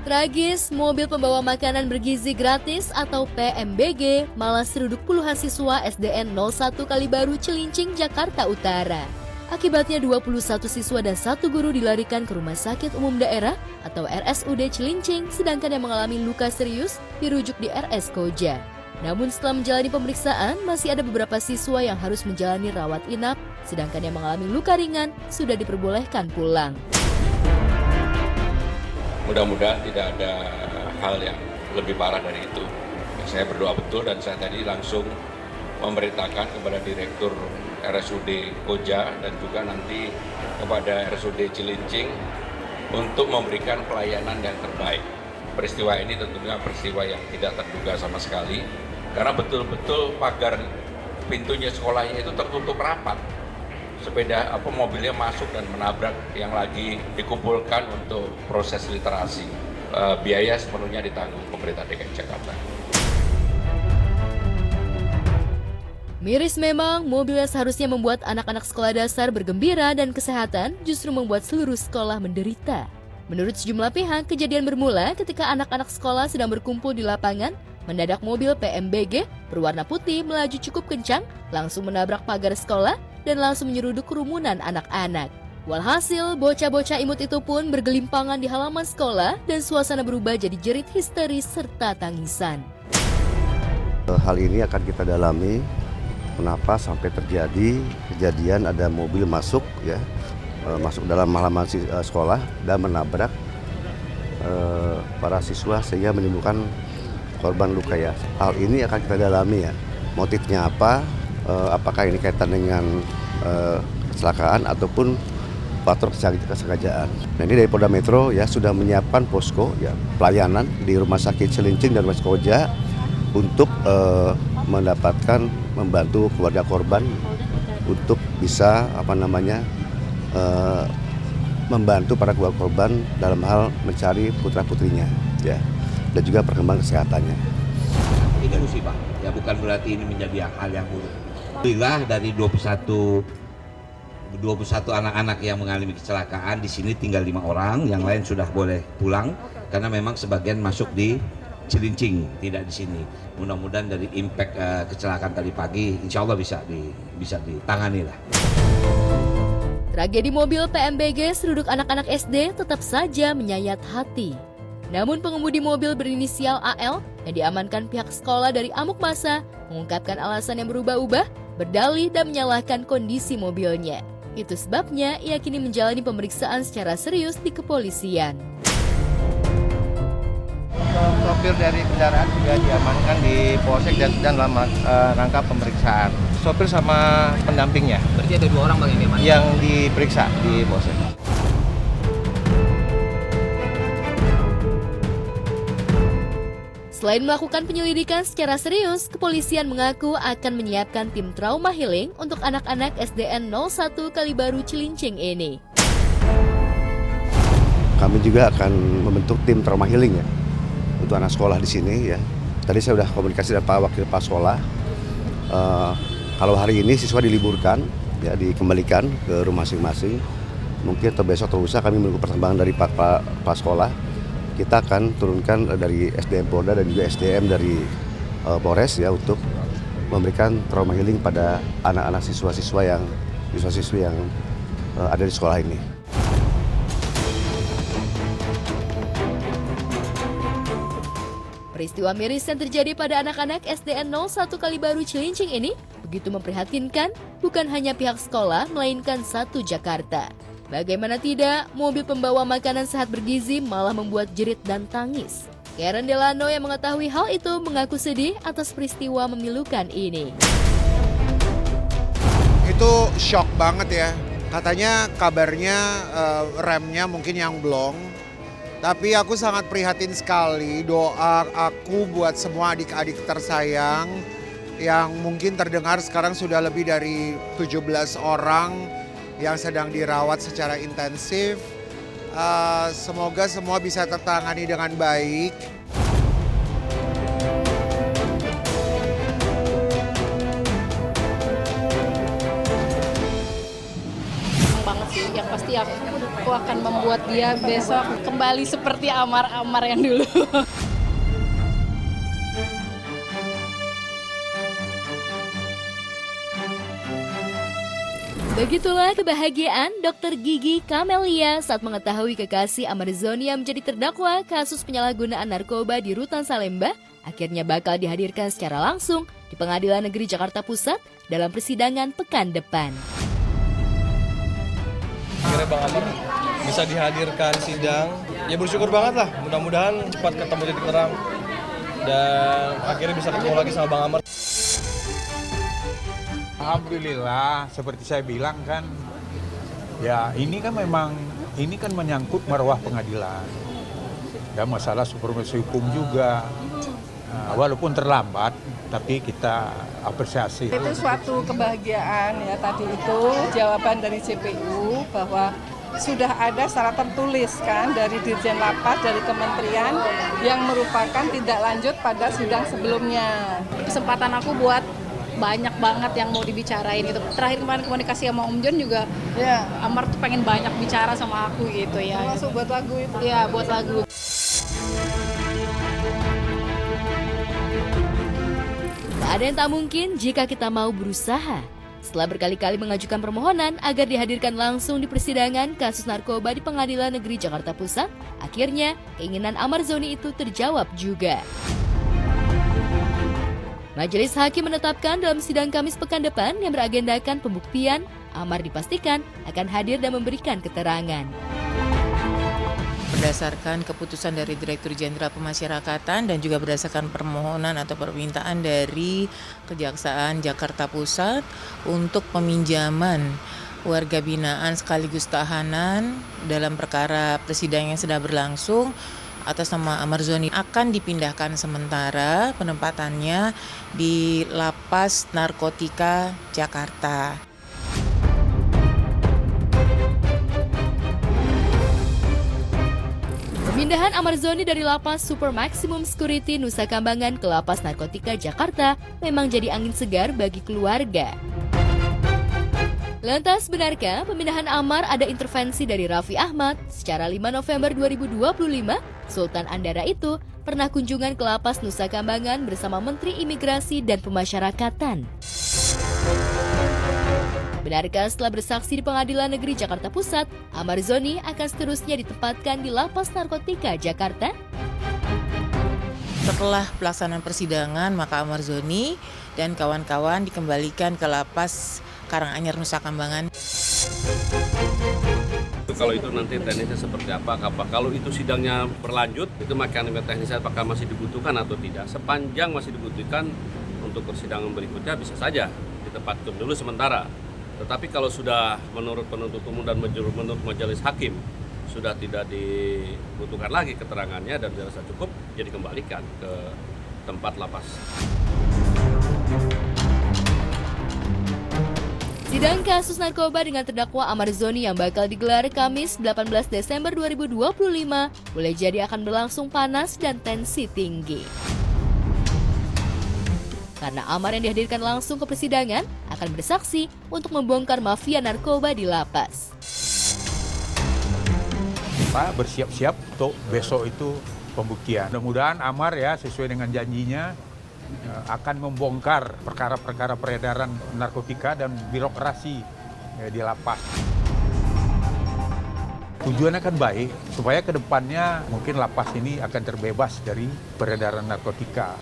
Tragis, mobil pembawa makanan bergizi gratis atau PMBG malah seruduk puluhan siswa SDN 01 Kalibaru Cilincing, Jakarta Utara. Akibatnya 21 siswa dan 1 guru dilarikan ke Rumah Sakit Umum Daerah atau RSUD Cilincing, sedangkan yang mengalami luka serius dirujuk di RS Koja. Namun setelah menjalani pemeriksaan, masih ada beberapa siswa yang harus menjalani rawat inap, sedangkan yang mengalami luka ringan sudah diperbolehkan pulang. Mudah-mudahan tidak ada hal yang lebih parah dari itu. Saya berdoa betul dan saya tadi langsung memerintahkan kepada Direktur RSUD Koja dan juga nanti kepada RSUD Cilincing untuk memberikan pelayanan yang terbaik. Peristiwa ini tentunya peristiwa yang tidak terduga sama sekali karena betul-betul pagar pintunya sekolahnya itu tertutup rapat. Mobilnya masuk dan menabrak yang lagi dikumpulkan untuk proses literasi. Biaya sepenuhnya ditanggung pemerintah DKI Jakarta. Miris memang, mobil yang seharusnya membuat anak-anak sekolah dasar bergembira dan kesehatan justru membuat seluruh sekolah menderita. Menurut sejumlah pihak, kejadian bermula ketika anak-anak sekolah sedang berkumpul di lapangan. Mendadak mobil PMBG berwarna putih melaju cukup kencang, langsung menabrak pagar sekolah dan langsung menyeruduk kerumunan anak-anak. Walhasil, bocah-bocah imut itu pun bergelimpangan di halaman sekolah dan suasana berubah jadi jerit histeris serta tangisan. Hal ini akan kita dalami, kenapa sampai terjadi kejadian ada mobil masuk dalam halaman sekolah dan menabrak para siswa sehingga menimbulkan korban luka ya. Hal ini akan kita dalami ya. Motifnya apa? Apakah ini kaitan dengan kecelakaan ataupun faktor kesengajaan. Nah, ini dari Polda Metro ya sudah menyiapkan posko ya pelayanan di Rumah Sakit Cilincing dan Rumah Sakit Koja untuk membantu keluarga korban untuk bisa membantu para keluarga korban dalam hal mencari putra-putrinya ya. Dan juga perkembangan kesehatannya. Ini musibah, ya bukan berarti ini menjadi hal yang buruk. Alhamdulillah dari 21 anak-anak yang mengalami kecelakaan, di sini tinggal 5 orang, yang lain sudah boleh pulang karena memang sebagian masuk di Cilincing, tidak di sini. Mudah-mudahan dari impact kecelakaan tadi pagi, insya Allah bisa ditangani lah. Tragedi mobil PMBG seruduk anak-anak SD tetap saja menyayat hati. Namun pengemudi mobil berinisial AL yang diamankan pihak sekolah dari amuk massa mengungkapkan alasan yang berubah-ubah, berdalih dan menyalahkan kondisi mobilnya. Itu sebabnya ia kini menjalani pemeriksaan secara serius di kepolisian. Sopir dari kendaraan juga diamankan di Polsek dan sedang dalam rangka pemeriksaan. Sopir sama pendampingnya. Berarti ada 2 orang Bang yang diamankan? Yang diperiksa di Polsek. Selain melakukan penyelidikan secara serius, kepolisian mengaku akan menyiapkan tim trauma healing untuk anak-anak SDN 01 Kalibaru Cilincing ini. Kami juga akan membentuk tim trauma healing ya untuk anak sekolah di sini ya. Tadi saya sudah komunikasi dengan Pak Wakil Kepala Sekolah. Kalau hari ini siswa diliburkan, ya dikembalikan ke rumah masing-masing. Mungkin atau besok atau lusa kami menunggu perkembangan dari Pak Sekolah. Kita akan turunkan dari SDM Polda dan juga SDM dari Polres ya untuk memberikan trauma healing pada anak-anak siswa-siswi yang ada di sekolah ini. Peristiwa miris yang terjadi pada anak-anak SDN 01 Kalibaru Cilincing ini begitu memprihatinkan bukan hanya pihak sekolah melainkan satu Jakarta. Bagaimana tidak, mobil pembawa makanan sehat bergizi malah membuat jerit dan tangis. Karen Delano yang mengetahui hal itu mengaku sedih atas peristiwa memilukan ini. Itu shock banget ya. Katanya kabarnya remnya mungkin yang blong. Tapi aku sangat prihatin sekali. Doa aku buat semua adik-adik tersayang yang mungkin terdengar sekarang sudah lebih dari 17 orang yang sedang dirawat secara intensif. Semoga semua bisa tertangani dengan baik. Banget sih, yang pasti pasti aku akan membuat dia besok kembali seperti Amar-Amar yang dulu. Begitulah kebahagiaan Dr. Gigi Kamelia saat mengetahui kekasih Amar Zoni yang menjadi terdakwa kasus penyalahgunaan narkoba di Rutan Salemba akhirnya bakal dihadirkan secara langsung di Pengadilan Negeri Jakarta Pusat dalam persidangan pekan depan. Akhirnya Bang Amar bisa dihadirkan sidang, ya bersyukur banget lah, mudah-mudahan cepat ketemu titik terang dan akhirnya bisa ketemu lagi sama Bang Amar. Alhamdulillah, seperti saya bilang kan, ya ini kan memang, ini kan menyangkut marwah pengadilan. Dan masalah supremasi hukum juga, walaupun terlambat, tapi kita apresiasi. Itu suatu kebahagiaan ya tadi itu jawaban dari JPU bahwa sudah ada secara tertulis kan dari Dirjen Lapas, dari Kementerian yang merupakan tindak lanjut pada sidang sebelumnya. Kesempatan aku buat banyak banget yang mau dibicarain gitu. Terakhir kemarin komunikasi sama Om John juga, ya Amar tuh pengen banyak bicara sama aku gitu ya. Masuk buat lagu itu? Iya, buat lagu. Tak ada yang tak mungkin jika kita mau berusaha. Setelah berkali-kali mengajukan permohonan agar dihadirkan langsung di persidangan kasus narkoba di Pengadilan Negeri Jakarta Pusat, akhirnya keinginan Amar Zoni itu terjawab juga. Majelis Hakim menetapkan dalam sidang Kamis pekan depan yang beragendakan pembuktian, Amar dipastikan akan hadir dan memberikan keterangan. Berdasarkan keputusan dari Direktur Jenderal Pemasyarakatan dan juga berdasarkan permohonan atau permintaan dari Kejaksaan Jakarta Pusat untuk peminjaman warga binaan sekaligus tahanan dalam perkara persidangan yang sedang berlangsung atas nama Amar Zoni akan dipindahkan sementara penempatannya di Lapas Narkotika Jakarta. Pemindahan Amar Zoni dari Lapas Super Maximum Security Nusa Kambangan ke Lapas Narkotika Jakarta memang jadi angin segar bagi keluarga. Lantas benarkah pemindahan Amar ada intervensi dari Raffi Ahmad? Secara 5 November 2025, Sultan Andara itu pernah kunjungan ke Lapas Nusa Kambangan bersama Menteri Imigrasi dan Pemasyarakatan. Benarkah setelah bersaksi di Pengadilan Negeri Jakarta Pusat, Amar Zoni akan seterusnya ditempatkan di Lapas Narkotika Jakarta? Setelah pelaksanaan persidangan, maka Amar Zoni dan kawan-kawan dikembalikan ke Lapas Karanganyar Nusa Kambangan. Kalau itu nanti teknisnya seperti apa, kalau itu sidangnya berlanjut, itu mekanisme teknisnya apakah masih dibutuhkan atau tidak. Sepanjang masih dibutuhkan untuk persidangan berikutnya bisa saja ditempatkan dulu sementara. Tetapi kalau sudah menurut penuntut umum dan menurut majelis hakim sudah tidak dibutuhkan lagi keterangannya dan dirasa cukup, jadi kembalikan ke tempat lapas. Sidang kasus narkoba dengan terdakwa Amar Zoni yang bakal digelar Kamis 18 Desember 2025 boleh jadi akan berlangsung panas dan tensi tinggi. Karena Amar yang dihadirkan langsung ke persidangan akan bersaksi untuk membongkar mafia narkoba di lapas. Pak bersiap-siap untuk besok itu pembuktian. Mudah-mudahan Amar ya sesuai dengan janjinya akan membongkar perkara-perkara peredaran narkotika dan birokrasi di lapas. Tujuannya kan baik, supaya ke depannya mungkin lapas ini akan terbebas dari peredaran narkotika.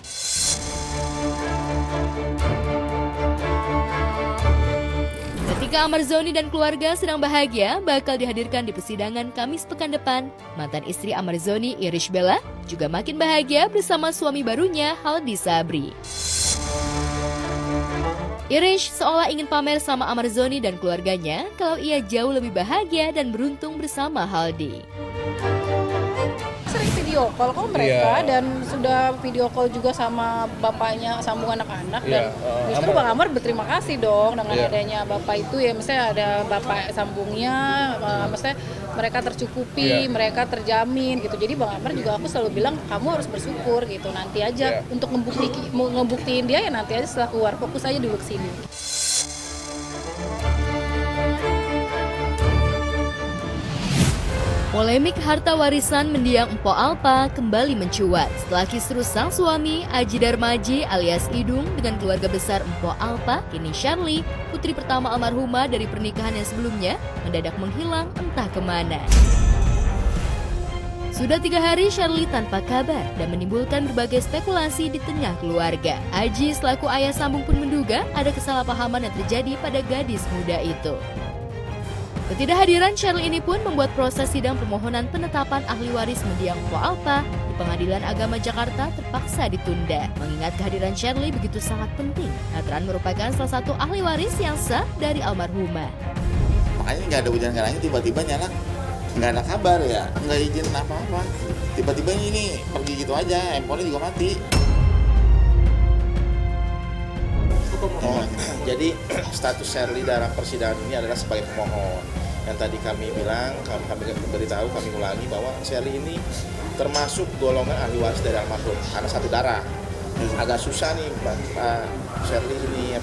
Ketika Amar Zoni dan keluarga sedang bahagia, bakal dihadirkan di persidangan Kamis pekan depan. Mantan istri Amar Zoni, Irish Bella, juga makin bahagia bersama suami barunya, Haldi Sabri. Irish seolah ingin pamer sama Amar Zoni dan keluarganya kalau ia jauh lebih bahagia dan beruntung bersama Haldi. Sering video call kok mereka dan sudah video call juga sama bapaknya sambung anak-anak dan justru Bang Amar berterima kasih dong dengan adanya bapak itu ya, misalnya ada bapak sambungnya, maksudnya mereka tercukupi, mereka terjamin gitu. Jadi Bang Amar juga aku selalu bilang kamu harus bersyukur gitu, nanti aja untuk ngebuktiin dia ya nanti aja setelah keluar, fokus aja dulu ke sini. Polemik harta warisan mendiang Empo Alpa kembali mencuat setelah kisruh sang suami Aji Darmaji alias Idung dengan keluarga besar Empo Alpa, kini Sherly, putri pertama almarhumah dari pernikahan yang sebelumnya, mendadak menghilang entah kemana. Sudah 3 hari Sherly tanpa kabar dan menimbulkan berbagai spekulasi di tengah keluarga. Aji selaku ayah sambung pun menduga ada kesalahpahaman yang terjadi pada gadis muda itu. Ketidakhadiran Sherly ini pun membuat proses sidang permohonan penetapan ahli waris mendiang Empo Alpa di Pengadilan Agama Jakarta terpaksa ditunda. Mengingat kehadiran Sherly begitu sangat penting, lantaran merupakan salah satu ahli waris yang sah dari almarhumah. Makanya nggak ada hujan nggak tiba-tiba nyala, nggak ada kabar ya, nggak izin apa-apa. Tiba-tiba ini pergi gitu aja, handphonenya juga mati. Jadi status Sherly dalam persidangan ini adalah sebagai pemohon. Yang tadi kami bilang, kami beritahu, kami ulangi bahwa Sherly ini termasuk golongan ahli waris dari almarhum karena satu darah. Agak susah nih Pak Sherly ini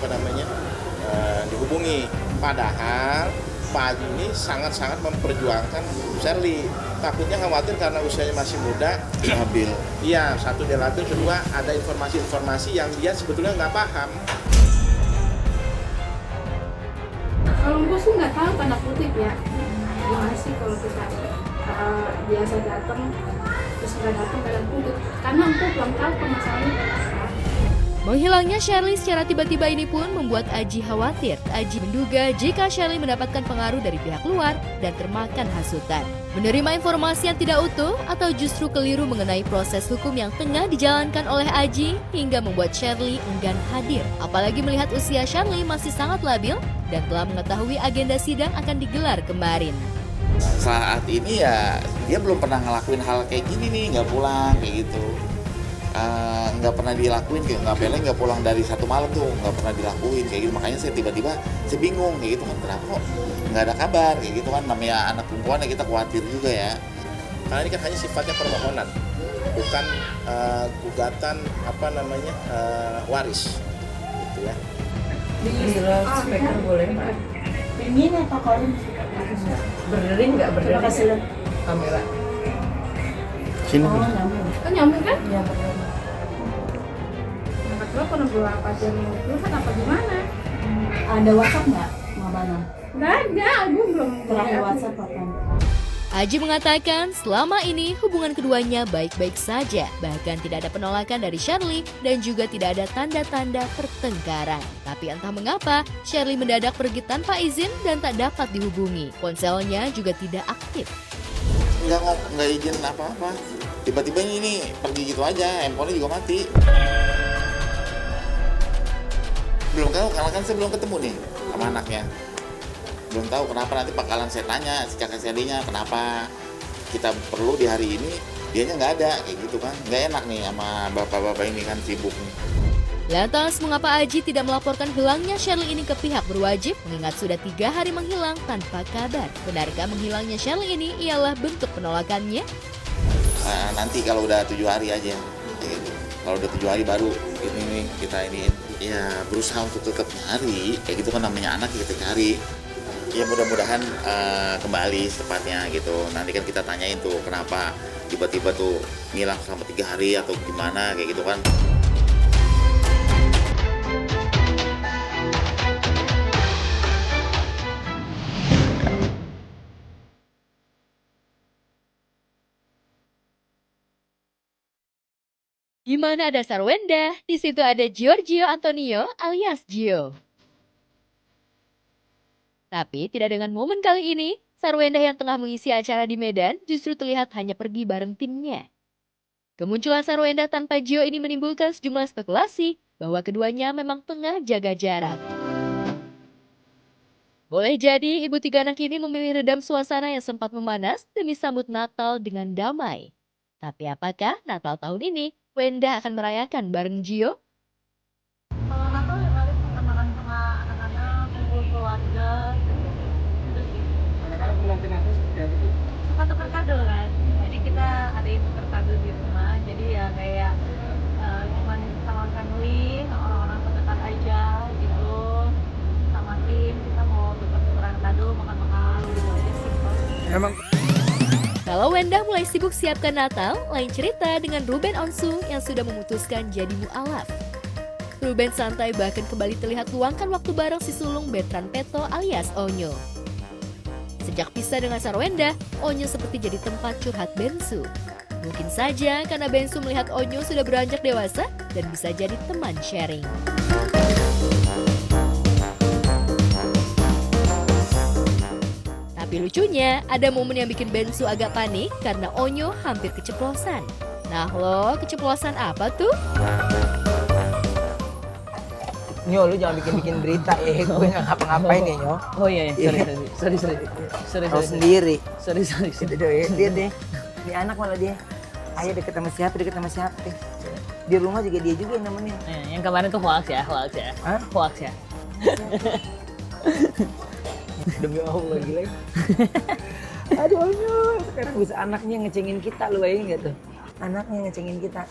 dihubungi. Padahal Pak Haji ini sangat-sangat memperjuangkan Sherly. Takutnya khawatir karena usianya masih muda, labil. Iya, satu dia labil, kedua ada informasi-informasi yang dia sebetulnya nggak paham. Kalau gue sih nggak tahu tanda kutip ya, gimana sih kalau kita biasa datang terus nggak datang tanda kutip, karena aku belum tahu permasalahannya. Menghilangnya Sherly secara tiba-tiba ini pun membuat Aji khawatir. Aji menduga jika Sherly mendapatkan pengaruh dari pihak luar dan termakan hasutan. Menerima informasi yang tidak utuh atau justru keliru mengenai proses hukum yang tengah dijalankan oleh Aji hingga membuat Sherly enggan hadir. Apalagi melihat usia Sherly masih sangat labil dan telah mengetahui agenda sidang akan digelar kemarin. Saat ini ya dia belum pernah ngelakuin hal kayak gini nih, nggak pulang kayak gitu. Nggak pernah dilakuin, nggak pulang dari satu malam tuh, nggak pernah dilakuin kayak gitu. Makanya saya tiba-tiba saya bingung kayak gitu kan, kenapa kok nggak ada kabar kayak gitu kan, namanya anak perempuan ya kita khawatir juga ya. Karena ini kan hanya sifatnya permohonan, bukan gugatan waris gitu ya. Speaker boleh Pak? Ingin apa kalau berdering nggak berdering? Kasih lihat kamera. Sini. Nyambung kan? Iya betul. Lo pernah berapa jam itu kan apa gimana? Ada WhatsApp nggak, Mabana? Nggak ada, gue belum terakhir WhatsApp apa? Aji mengatakan selama ini hubungan keduanya baik-baik saja, bahkan tidak ada penolakan dari Sherly dan juga tidak ada tanda-tanda pertengkaran. Tapi entah mengapa, Sherly mendadak pergi tanpa izin dan tak dapat dihubungi. Ponselnya juga tidak aktif. Nggak izin apa-apa. Tiba-tiba ini pergi gitu aja, handphonenya juga mati. Belum tahu, karena kan saya belum ketemu nih sama anaknya. Belum tahu kenapa, nanti bakalan saya tanya si kakak Sherly-nya kenapa kita perlu di hari ini, dianya nggak ada kayak gitu kan. Nggak enak nih sama bapak-bapak ini kan, sibuk nih. Lantas mengapa Aji tidak melaporkan hilangnya Sherly ini ke pihak berwajib mengingat sudah 3 hari menghilang tanpa kabar? Benarkah menghilangnya Sherly ini ialah bentuk penolakannya? Nanti kalau udah 7 hari aja gitu. Kalau udah 7 hari baru ini kita ini ya berusaha untuk tetap nyari kayak gitu kan, namanya anak kita cari ya, mudah-mudahan kembali secepatnya gitu. Nanti kan kita tanyain tuh kenapa tiba-tiba tuh ngilang selama 3 hari atau gimana kayak gitu kan. Di mana ada Sarwenda, di situ ada Giorgio Antonio alias Gio. Tapi tidak dengan momen kali ini, Sarwenda yang tengah mengisi acara di Medan justru terlihat hanya pergi bareng timnya. Kemunculan Sarwenda tanpa Gio ini menimbulkan sejumlah spekulasi bahwa keduanya memang tengah jaga jarak. Boleh jadi ibu 3 anak ini memilih redam suasana yang sempat memanas demi sambut Natal dengan damai. Tapi apakah Natal tahun ini Wenda akan merayakan bareng Gio? Kalau Natal ya paling makan-makan sama anak-anak, kumpul keluarga. Kalau bulan Natal seperti apa sih? Suka tukar kado kan, jadi kita adain tukar kado di rumah. Jadi ya kayak cuman sama family, sama orang-orang terdekat aja gitu. Sama tim kita mau tukar-tukaran kado, makan-makan gitu aja sih. Tak Sarwenda mulai sibuk siapkan Natal, lain cerita dengan Ruben Onsu yang sudah memutuskan jadi mualaf. Ruben santai bahkan kembali terlihat luangkan waktu bareng si sulung Bertrand Peto alias Onyo. Sejak pisah dengan Sarwenda, Onyo seperti jadi tempat curhat Bensu. Mungkin saja karena Bensu melihat Onyo sudah beranjak dewasa dan bisa jadi teman sharing. Tapi lucunya, ada momen yang bikin Bensu agak panik karena Onyo hampir keceplosan. Nah lo, keceplosan apa tuh? Nyo, lu jangan bikin berita ya, gue nggak ngapa-ngapain ya Nyo. Oh iya, sorry. Tahu sendiri. Sorry. Dia deh, ini anak malah dia. Ayah deket sama siapa. Di rumah juga dia juga yang nemenin. Yang kemarin tuh hoax ya. Hah? Hoax ya. Demi Allah gila. Aduh Nyo, sekarang bisa anaknya ngecengin kita, lu bayangin nggak tuh? Anaknya ngecengin kita.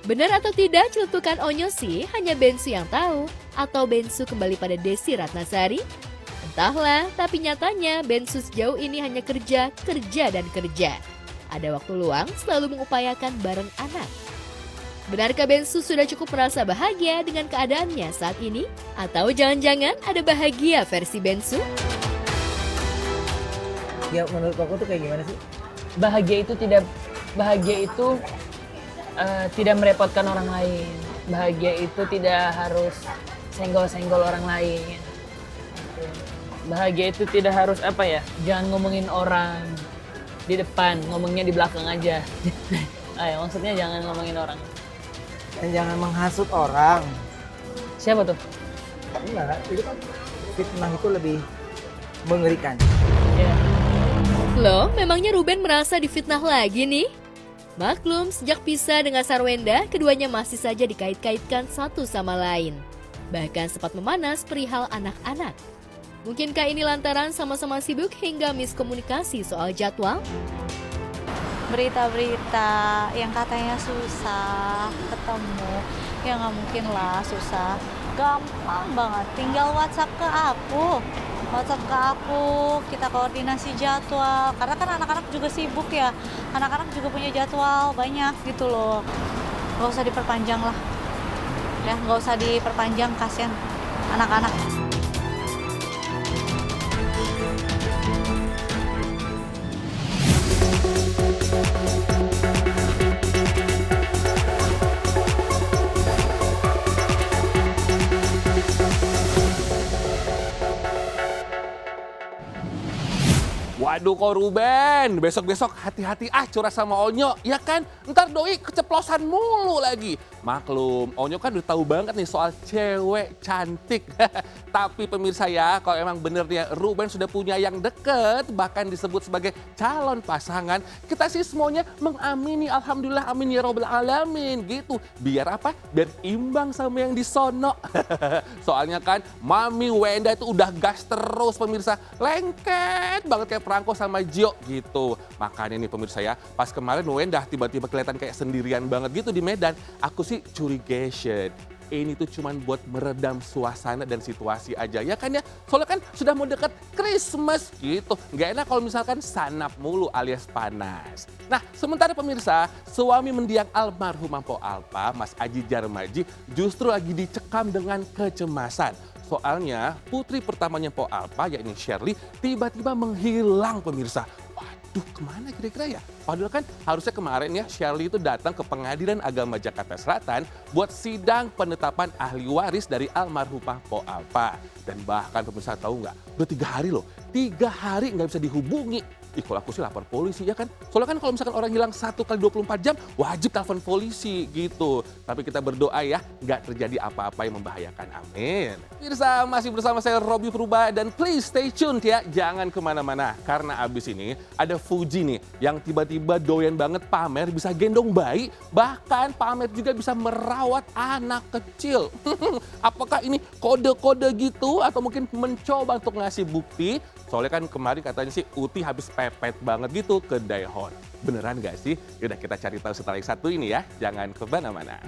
Benar atau tidak celutukan Onyo sih hanya Bensu yang tahu? Atau Bensu kembali pada Desi Ratnasari? Entahlah, tapi nyatanya Bensu sejauh ini hanya kerja. Ada waktu luang selalu mengupayakan bareng anak. Benarkah Bensu sudah cukup merasa bahagia dengan keadaannya saat ini? Atau jangan-jangan ada bahagia versi Bensu? Ya menurut aku tuh kayak gimana sih? Bahagia itu tidak merepotkan orang lain. Bahagia itu tidak harus senggol-senggol orang lain. Bahagia itu tidak harus jangan ngomongin orang di depan, ngomongnya di belakang aja. Maksudnya jangan ngomongin orang. Dan jangan menghasut orang. Siapa tuh? Enggak, itu kan fitnah itu lebih mengerikan. Loh, memangnya Ruben merasa difitnah lagi nih? Maklum, sejak pisah dengan Sarwenda, keduanya masih saja dikait-kaitkan satu sama lain. Bahkan sempat memanas perihal anak-anak. Mungkinkah ini lantaran sama-sama sibuk hingga miskomunikasi soal jadwal? Berita-berita yang katanya susah ketemu, ya nggak mungkin lah susah. Gampang banget, tinggal WhatsApp ke aku, kita koordinasi jadwal. Karena kan anak-anak juga sibuk ya, anak-anak juga punya jadwal banyak gitu loh. Nggak usah diperpanjang lah, ya nggak usah diperpanjang, kasihan anak-anak. Waduh kok Ruben, besok-besok hati-hati curhat sama Onyo, ya kan? Ntar doi keceplosan mulu lagi. Maklum, Onyo kan udah tahu banget nih soal cewek cantik. Tapi pemirsa ya, kalau emang benernya Ruben sudah punya yang deket, bahkan disebut sebagai calon pasangan, kita sih semuanya mengamini, alhamdulillah amin ya robbal alamin gitu. Biar apa? Biar imbang sama yang di sono. Soalnya kan Mami Wenda itu udah gas terus pemirsa, lengket banget kayak Franco sama Gio gitu. Makanya nih pemirsa ya, pas kemarin Wenda tiba-tiba kelihatan kayak sendirian banget gitu di Medan. Aku sih curigation. Ini tuh cuman buat meredam suasana dan situasi aja ya kan ya. Soalnya kan sudah mau deket Christmas gitu. Nggak enak kalau misalkan sanap mulu alias panas. Nah sementara pemirsa, suami mendiang almarhum Po Alpa, Mas Aji Djarmaji justru lagi dicekam dengan kecemasan. Soalnya putri pertamanya Po Alpa yakni Shirley tiba-tiba menghilang pemirsa. Waduh kemana kira-kira ya? Padahal kan harusnya kemarin ya Shirley itu datang ke Pengadilan Agama Jakarta Selatan buat sidang penetapan ahli waris dari almarhumah Po Alpa. Dan bahkan pemirsa tahu nggak? Udah 3 hari loh, 3 hari nggak bisa dihubungi. Kalau aku sih lapor polisi ya kan. Soalnya kan kalau misalkan orang hilang 1 kali 24 jam wajib telepon polisi gitu. Tapi kita berdoa ya nggak terjadi apa-apa yang membahayakan. Amin. Pemirsa masih bersama saya Robby Purba dan please stay tuned ya. Jangan kemana-mana karena abis ini ada Fuji nih yang tiba-tiba doyan banget pamer bisa gendong bayi. Bahkan pamer juga bisa merawat anak kecil. Apakah ini kode-kode gitu atau mungkin mencoba untuk ngasih bukti? Soalnya kan kemarin katanya sih Uti habis pepet banget gitu ke Daejeon. Beneran gak sih? Yaudah kita cari tahu setelah yang satu ini ya. Jangan kemana-mana.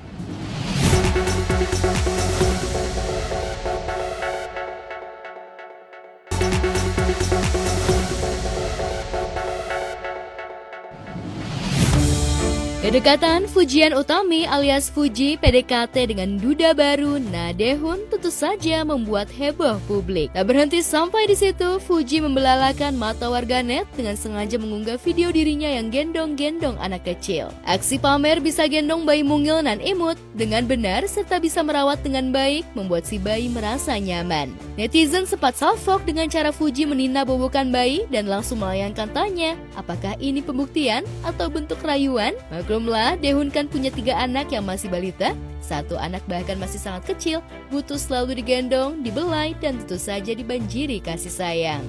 Kedekatan Fujian Utami alias Fuji PDKT dengan duda baru Na Dae-hoon tentu saja membuat heboh publik. Tak berhenti sampai di situ, Fuji membelalakan mata warganet dengan sengaja mengunggah video dirinya yang gendong-gendong anak kecil. Aksi pamer bisa gendong bayi mungil nan imut dengan benar serta bisa merawat dengan baik membuat si bayi merasa nyaman. Netizen sempat salfok dengan cara Fuji menina bobokan bayi dan langsung melayangkan tanya, apakah ini pembuktian atau bentuk rayuan? Maklumlah, Dae-hoon kan punya 3 anak yang masih balita, 1 anak bahkan masih sangat kecil, butuh selalu digendong, dibelai, dan tentu saja dibanjiri kasih sayang.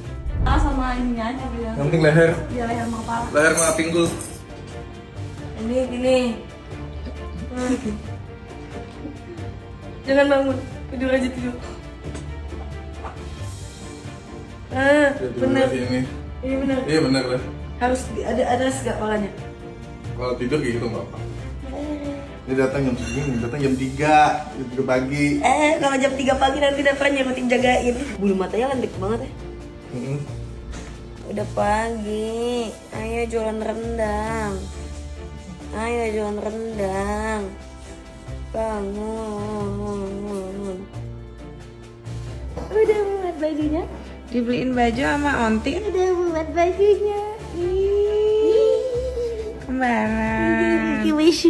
Sama ininya aja bilang. Yang penting leher. Iya, leher sama kepala. Leher sama pinggul. Ini. Jangan bangun, tidur aja tidur. Bener. Ini bener. Iya bener lah. Harus ada segak palanya. Kalau tidur kayak gitu nggak apa. Ini datang jam segini, datang jam 3 pagi. Kalau jam 3 pagi nanti datangnya rutin jagain. Bulu matanya lentik banget ya. Udah pagi, ayo jualan rendang. Bangun. Udah buat bajunya? Dibeliin baju sama Onti. Udah buat bajunya. Kembaran. Wish.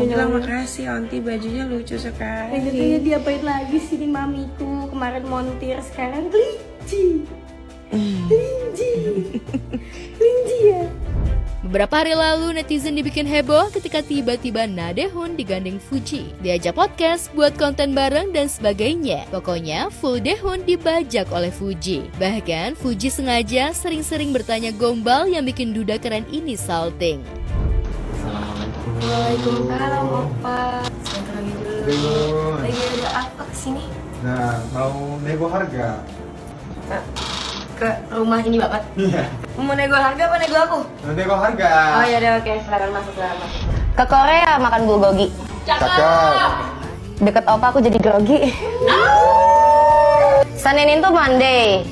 Bilang makasih Onti, bajunya lucu sekali. Tanya diapain lagi sih nih mamiku. Kemarin montir, sekarang kelinci. Kelinci ya. Beberapa hari lalu, netizen dibikin heboh ketika tiba-tiba Na Dae-hoon digandeng Fuji. Diajak podcast, buat konten bareng, dan sebagainya. Pokoknya, full Dae-hoon dibajak oleh Fuji. Bahkan, Fuji sengaja sering-sering bertanya gombal yang bikin duda keren ini salting. Waalaikumsalam, Opa. Lagi ada apa kesini? Nah, mau nego harga. Ke rumah ini Bapak? Iya. Mau nego harga apa nego aku? Nego harga. Oh ya udah, oke, silakan masuk. Ke Korea makan bulgogi. Cakep. Deket Opa aku jadi grogi. Senin itu Monday,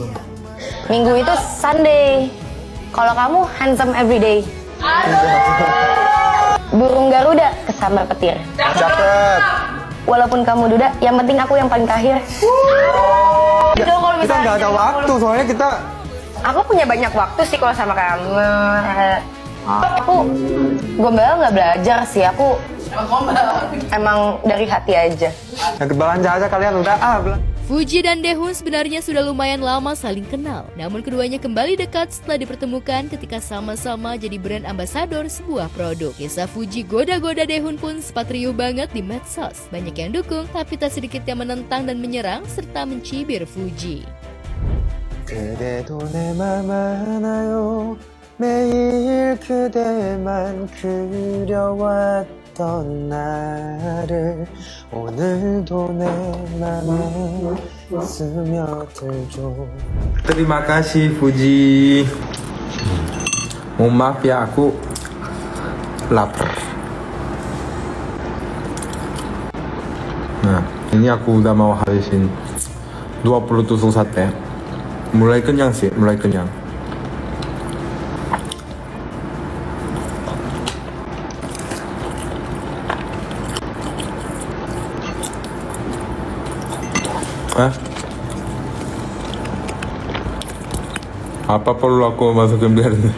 Minggu itu Sunday. Kalau kamu handsome everyday. Burung Garuda kesambar petir. Cakep. Walaupun kamu duda, yang penting aku yang paling kahir. Kita nggak ada waktu, soalnya kita. Aku punya banyak waktu sih kalau sama kamu. Aku gombal nggak belajar sih, aku emang dari hati aja. Yang belanja aja kalian udah Fuji dan Dae-hoon sebenarnya sudah lumayan lama saling kenal. Namun keduanya kembali dekat setelah dipertemukan ketika sama-sama jadi brand ambasador sebuah produk. Kisah Fuji goda-goda Dae-hoon pun sempat riuh banget di medsos. Banyak yang dukung, tapi tak sedikit yang menentang dan menyerang serta mencibir Fuji. 그대도 내 맘 알아요. 매일 그대만 그려왔던 나를 오늘도 내 맘에 스며들죠. Terima kasih Fuji. Mohon maaf ya, aku lapar. Nah, ini aku udah mau habisin 20 tusuk sate. Mulai kenyang sih, mulai kenyang. Apa perlu aku masukin biar ini?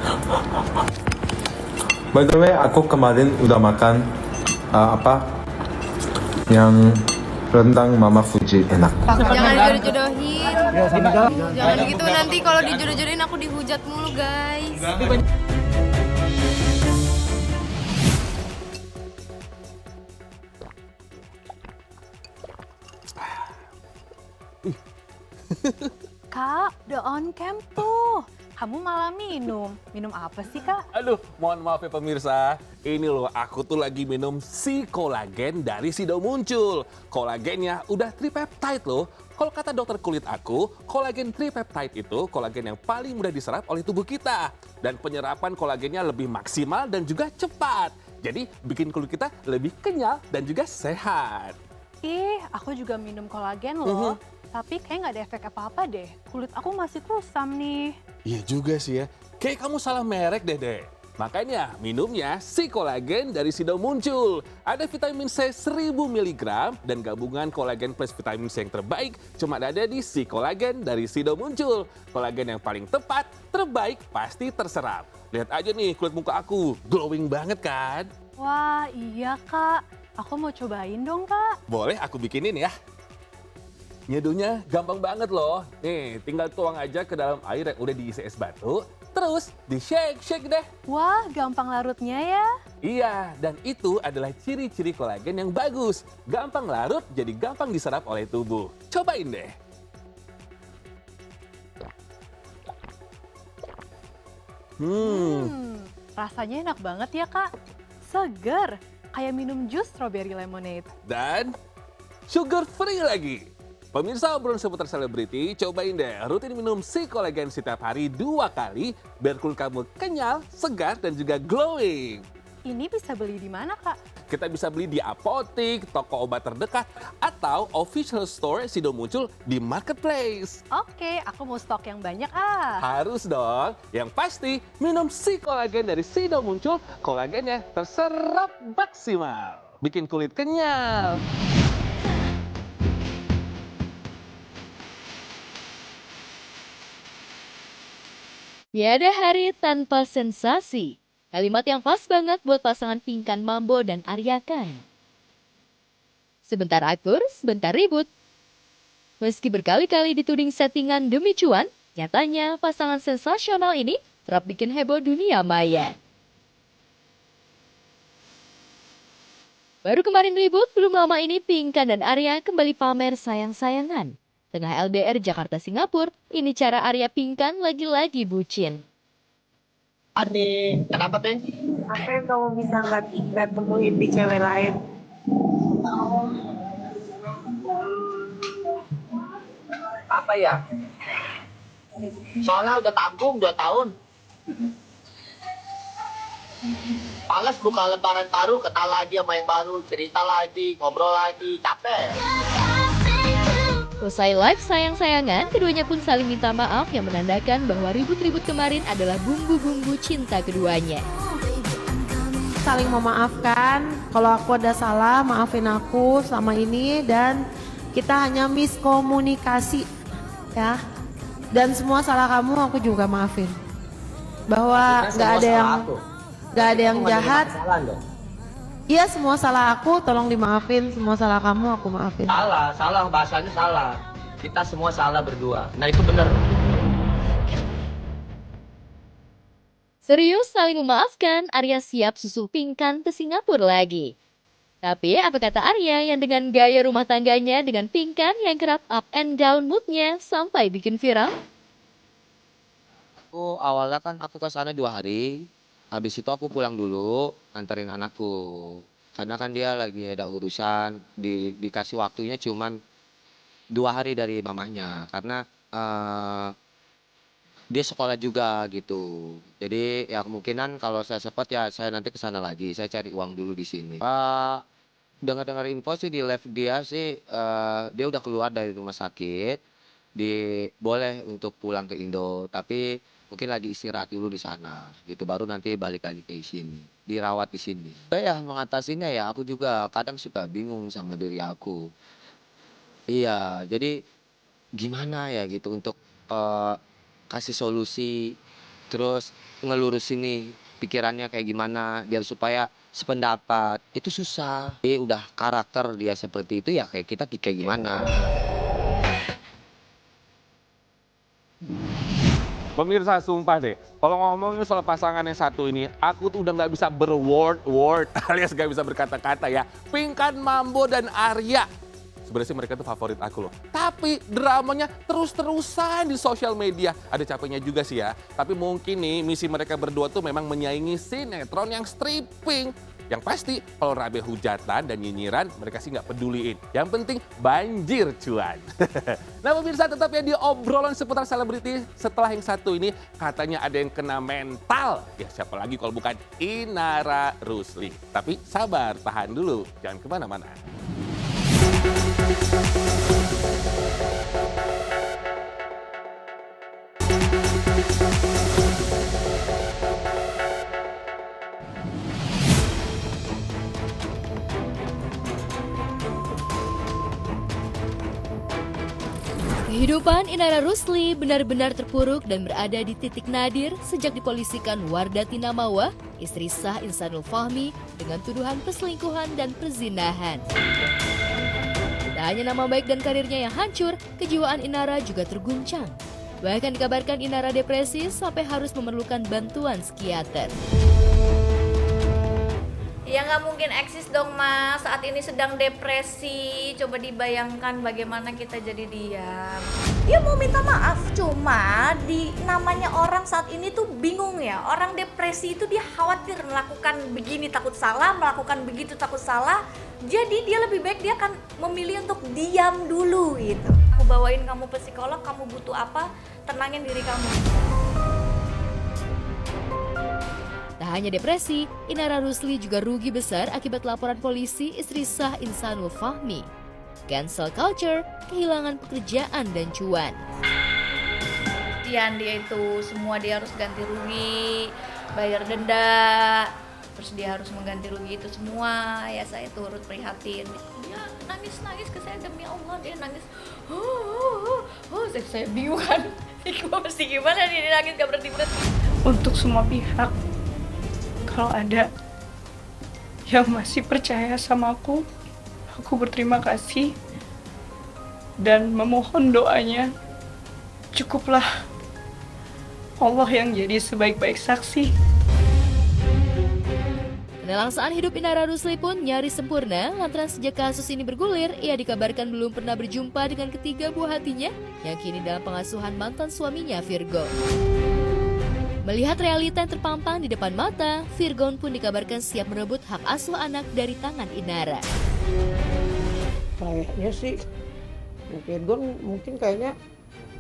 By the way, aku kemarin udah makan yang rendang Mama Fuji, enak. Jangan dijodoh-jodohin. Jangan gitu, nanti kalau dijodoh-jodohin aku dihujat mulu, guys. Kak, udah on cam tuh. Kamu malah minum. Minum apa sih, Kak? Aduh, mohon maaf ya pemirsa. Ini loh, aku tuh lagi minum si kolagen dari Sido Muncul. Kolagennya udah tripeptide loh. Kalau kata dokter kulit aku, kolagen tripeptide itu kolagen yang paling mudah diserap oleh tubuh kita. Dan penyerapan kolagennya lebih maksimal dan juga cepat. Jadi bikin kulit kita lebih kenyal dan juga sehat. Ih, aku juga minum kolagen loh. Tapi kayak nggak ada efek apa-apa deh. Kulit aku masih kusam nih. Iya juga sih ya. Kayak kamu salah merek deh. Makanya minumnya si kolagen dari Sido muncul. Ada vitamin C 1000 mg dan gabungan kolagen plus vitamin C yang terbaik cuma ada di si kolagen dari Sido muncul. Kolagen yang paling tepat, terbaik, pasti terserap. Lihat aja nih kulit muka aku, glowing banget kan? Wah, iya Kak. Aku mau cobain dong, Kak. Boleh aku bikinin ya. Nyeduhnya gampang banget loh. Nih, tinggal tuang aja ke dalam air yang udah diisi es batu. Terus di-shake deh. Wah, gampang larutnya ya. Iya, dan itu adalah ciri-ciri kolagen yang bagus. Gampang larut, jadi gampang diserap oleh tubuh. Cobain deh. Rasanya enak banget ya, Kak. Seger, kayak minum jus strawberry lemonade. Dan sugar free lagi. Pemirsa obrolan seputar selebriti, cobain deh rutin minum si kolagen setiap hari 2 kali biar kulit kamu kenyal, segar, dan juga glowing. Ini bisa beli di mana, Kak? Kita bisa beli di apotik, toko obat terdekat, atau official store Sido muncul di marketplace. Oke, aku mau stok yang banyak ah. Harus dong. Yang pasti minum si kolagen dari Sido muncul, kolagennya terserap maksimal. Bikin kulit kenyal. Tiada hari tanpa sensasi. Kalimat yang pas banget buat pasangan Pinkan Mambo dan Arya Khan. Sebentar akur, sebentar ribut. Meski berkali-kali dituding settingan demi cuan, nyatanya pasangan sensasional ini kerap bikin heboh dunia maya. Baru kemarin ribut, belum lama ini Pinkan dan Arya kembali pamer sayang-sayangan. Tengah LDR Jakarta-Singapura, ini cara Arya Pinkan lagi-lagi bucin. Ade, kenapa teh? Apa yang kamu bisa nggak temuin di cewek lain? Apa ya? Soalnya udah tanggung 2 tahun. Males buka lembaran baru, kenal lagi sama yang baru, cerita lagi, ngobrol lagi, capek. Usai live sayang-sayangan, keduanya pun saling minta maaf yang menandakan bahwa ribut-ribut kemarin adalah bumbu-bumbu cinta keduanya. Saling memaafkan, kalau aku ada salah, maafin aku sama ini, dan kita hanya miskomunikasi ya. Dan semua salah kamu aku juga maafin. Bahwa nggak ada yang jahat. Iya, semua salah aku tolong dimaafin, semua salah kamu aku maafin. Salah, bahasanya salah. Kita semua salah berdua. Nah itu benar. Serius saling memaafkan, Arya siap susul Pinkan ke Singapura lagi. Tapi apa kata Arya yang dengan gaya rumah tangganya dengan Pinkan yang kerap up and down moodnya sampai bikin viral? Awalnya kan aku ke sana 2 hari. Habis itu aku pulang dulu, anterin anakku. Karena kan dia lagi ada urusan, dikasih waktunya cuman 2 hari dari mamanya. Karena dia sekolah juga gitu. Jadi ya kemungkinan kalau saya sempat ya saya nanti ke sana lagi. Saya cari uang dulu di sini. Dengar-dengar info sih di live dia sih, dia udah keluar dari rumah sakit. Boleh untuk pulang ke Indo, tapi mungkin lagi istirahat dulu di sana gitu, baru nanti balik lagi ke sini, dirawat di sini. Ya mengatasinya ya aku juga kadang suka bingung sama diri aku. Iya, jadi gimana ya gitu untuk kasih solusi, terus ngelurusin nih pikirannya kayak gimana biar supaya sependapat. Itu susah. Udah karakter dia seperti itu ya kayak kita kayak gimana. Pemirsa, sumpah deh, kalau ngomongin soal pasangan yang satu ini, aku tuh udah nggak bisa berword alias nggak bisa berkata-kata ya. Pinkan Mambo dan Arya. Sebenarnya sih mereka tuh favorit aku loh. Tapi dramanya terus-terusan di sosial media. Ada capeknya juga sih ya. Tapi mungkin nih misi mereka berdua tuh memang menyaingi sinetron yang stripping. Yang pasti kalau rabe hujatan dan nyinyiran mereka sih nggak peduliin. Yang penting banjir cuan. Nah pemirsa, tetap ya di obrolan seputar selebriti. Setelah yang satu ini katanya ada yang kena mental. Ya siapa lagi kalau bukan Inara Rusli. Tapi sabar, tahan dulu. Jangan kemana-mana. Kehidupan Inara Rusli benar-benar terpuruk dan berada di titik nadir sejak dipolisikan Wardati Namawa, istri sah Insanul Fahmi, dengan tuduhan perselingkuhan dan perzinahan. Tak hanya nama baik dan karirnya yang hancur, kejiwaan Inara juga terguncang. Bahkan dikabarkan Inara depresi sampai harus memerlukan bantuan psikiater. Ya nggak mungkin eksis dong Mas, saat ini sedang depresi. Coba dibayangkan bagaimana kita jadi diam. Ya mau minta maaf, cuma namanya orang saat ini tuh bingung ya. Orang depresi itu dia khawatir melakukan begini takut salah, melakukan begitu takut salah. Jadi dia lebih baik dia akan memilih untuk diam dulu gitu. Aku bawain kamu ke psikolog, kamu butuh apa, tenangin diri kamu. Tak hanya depresi, Inara Rusli juga rugi besar akibat laporan polisi istri sah Insanul Fahmi. Cancel culture, kehilangan pekerjaan dan cuan. Dia itu semua dia harus ganti rugi, bayar denda, terus dia harus mengganti rugi itu semua. Ya saya turut prihatin. Dia nangis ke saya, demi Allah dia nangis. Saya bingung kan. Gue mesti gimana nih, dia nangis gak berhenti-berhenti. Untuk semua pihak, kalau ada yang masih percaya sama aku berterima kasih dan memohon doanya. Cukuplah Allah yang jadi sebaik-baik saksi. Penelangsaan hidup Inara Rusli pun nyaris sempurna lantaran sejak kasus ini bergulir, ia dikabarkan belum pernah berjumpa dengan ketiga buah hatinya yang kini dalam pengasuhan mantan suaminya Virgon. Melihat realita yang terpampang di depan mata, Virgon pun dikabarkan siap merebut hak asuh anak dari tangan Inara. Kayaknya sih, Virgon mungkin kayaknya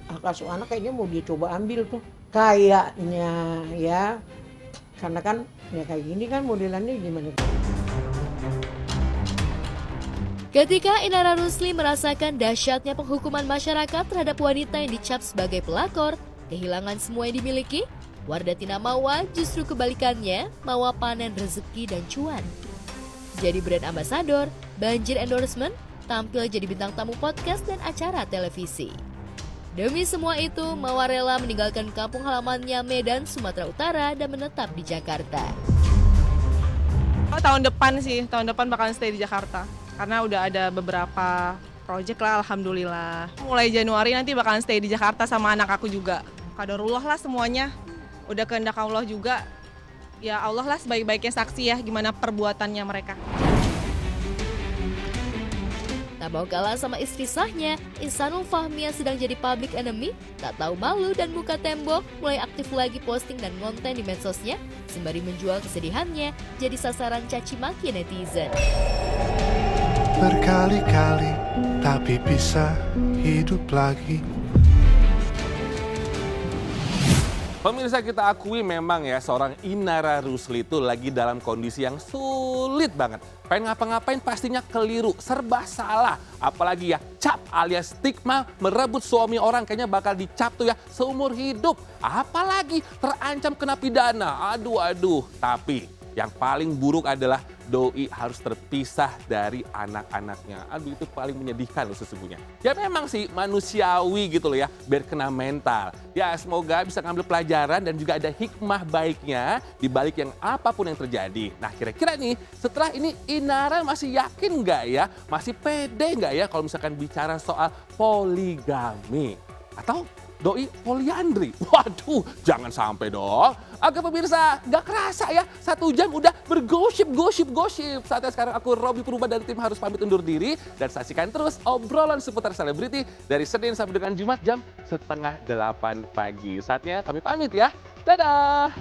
hak asuh anak kayaknya mau dia coba ambil tuh. Kayaknya ya, karena kan ya kayak gini kan modelannya gimana. Ketika Inara Rusli merasakan dahsyatnya penghukuman masyarakat terhadap wanita yang dicap sebagai pelakor, kehilangan semua yang dimiliki, Wardati Namawa justru kebalikannya, mawa panen rezeki dan cuan. Jadi brand ambassador, banjir endorsement, tampil jadi bintang tamu podcast dan acara televisi. Demi semua itu, Mawa rela meninggalkan kampung halamannya Medan, Sumatera Utara dan menetap di Jakarta. Tahun depan bakalan stay di Jakarta. Karena udah ada beberapa project lah, alhamdulillah. Mulai Januari nanti bakalan stay di Jakarta sama anak aku juga. Qadarullah lah semuanya. Udah kehendak Allah juga, ya Allah lah sebaik-baiknya saksi ya gimana perbuatannya mereka. Tak mau kalah sama istri sahnya, Insanul Fahmi yang sedang jadi public enemy, tak tahu malu dan buka tembok, mulai aktif lagi posting dan konten di medsosnya, sembari menjual kesedihannya jadi sasaran caci maki netizen. Berkali-kali tapi bisa hidup lagi. Pemirsa, kita akui memang ya seorang Inara Rusli itu lagi dalam kondisi yang sulit banget. Pengen ngapa-ngapain pastinya keliru, serba salah. Apalagi ya cap alias stigma merebut suami orang kayaknya bakal dicap tuh ya seumur hidup. Apalagi terancam kena pidana. Aduh. Tapi yang paling buruk adalah doi harus terpisah dari anak-anaknya. Aduh, itu paling menyedihkan loh sesungguhnya. Ya memang sih manusiawi gitu loh ya, biar kena mental. Ya semoga bisa ngambil pelajaran dan juga ada hikmah baiknya di balik yang apapun yang terjadi. Nah kira-kira nih setelah ini Inara masih yakin nggak ya, masih pede nggak ya kalau misalkan bicara soal poligami? Atau doi poliandri? Waduh, jangan sampai dong. Agar pemirsa gak kerasa ya, 1 jam udah bergosip. Saatnya sekarang aku Robby Purba dan tim harus pamit undur diri. Dan saksikan terus obrolan seputar selebriti dari Senin sampai dengan Jumat jam 7:30 pagi. Saatnya kami pamit ya. Dadah!